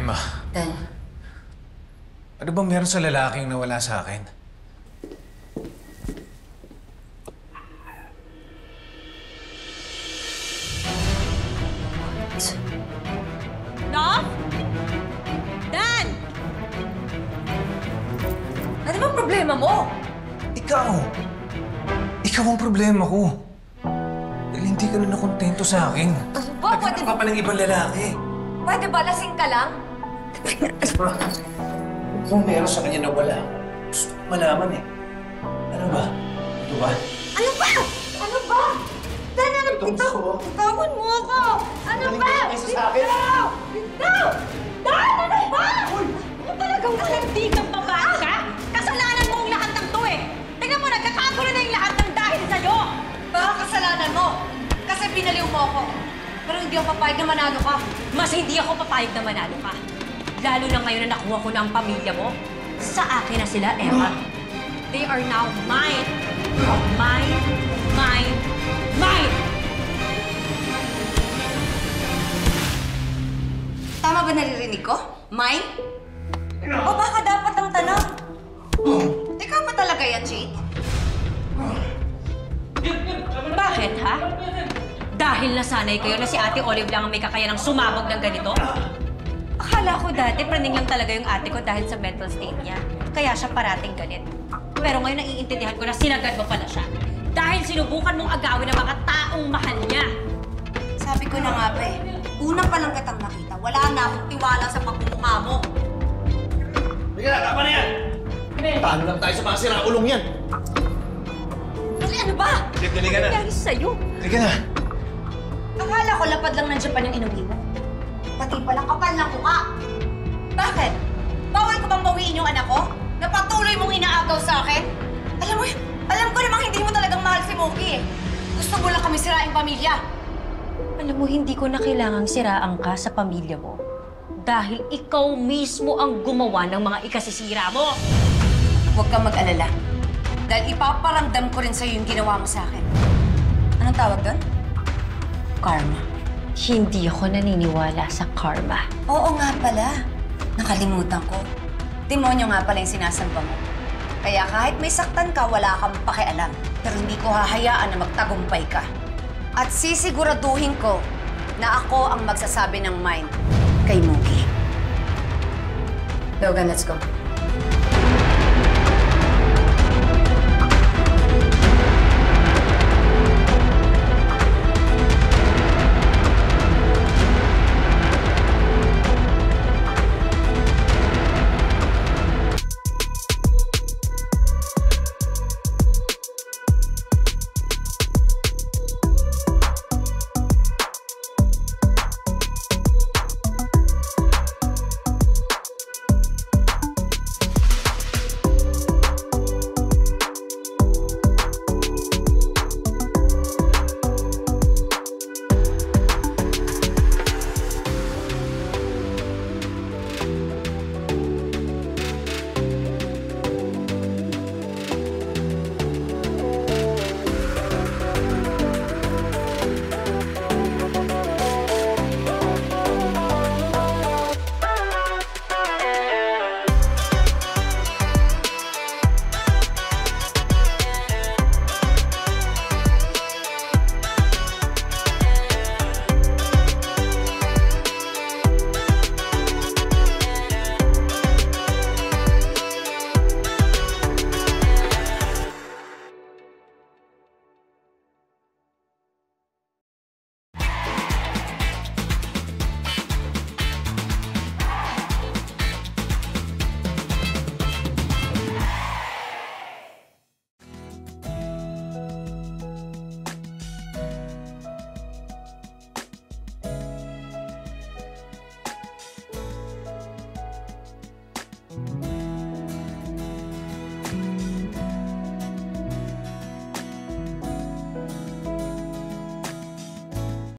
Emma. Dan. Ano bang meron sa lalaking nawala sa akin? Love? Dan! Ano bang problema mo? Ikaw! Ikaw ang problema ko. Dahil hindi ka na nakontento sa akin. Ano ba? Pwede Naghanap ka pa ng ibang lalaki. Pwede ba lasing ka lang? Kung meron sa kanya na wala, gusto ko malaman eh. Ano ba? Ito ba? Ano ba? Ano ba? Dan, ano Ito gusto ko. Bitawan mo ako! Ano ba? Galing ka sa akin. Bitaw! Bitaw! Dan, ano ba? Ano talagang Hindi ka babae ka? Kasalanan mo ang lahat ng to eh! Tingnan mo, nagkakagulo na yung lahat ng dahil sa'yo! Baka kasalanan mo. Kasi pinaliw mo ako. Pero hindi ako papayag na manalo ka. Mas hindi ako papayag na manalo ka. Lalo na ngayon na nakuha ko na ang pamilya mo. Sa akin na sila, Emma. They are now mine. Mine, mine, mine! Tama ba naririnig ko? Mine? O baka dapat ang tanong? Ikaw ba talaga yan, Jade? Bakit, ha? Dahil nasanay kayo na si Ate Olive lang ang may kakayanang sumabog ng ganito? Akala ko dati praning lang talaga yung ate ko dahil sa mental state niya. Kaya siya parating galit. Pero ngayon naiintindihan ko na sinagad mo pala siya. Dahil sinubukan mong agawin ang mga taong mahal niya. Sabi ko na nga ba eh, una pa lang kitang nakita, wala na akong tiwala sa pagmumukha mo. Sige na, tama na yan! Talo lang tayo sa mga siraulong yan! Dali, ano ba? Jeff, dali ka na. Nangyari sa'yo? Dali ka na. Akala ko lapad lang ng Japan yung inuwi mo. Pati palang kapal ng mukha. Bakit? Bawal ko bang bawiin yung anak ko? Na patuloy mong inaagaw sa akin? Alam ko namang hindi mo talagang mahal si Moki eh. Gusto mo lang kami siraing pamilya. Alam mo, hindi ko na kailangang siraan ka sa pamilya mo. Dahil ikaw mismo ang gumawa ng mga ikasisira mo. Huwag kang mag-alala. Dahil ipaparamdam ko rin sa'yo yung ginawa mo sa akin. Anong tawag doon? Karma. Hindi ako naniniwala sa karma. Oo nga pala. Nakalimutan ko. Demonyo nga pala yung sinasamba mo. Kaya kahit may saktan ka, wala kang pakialam. Pero hindi ko hahayaan na magtagumpay ka. At sisiguraduhin ko na ako ang magsasabi ng mine kay Mookie. Logan, let's go.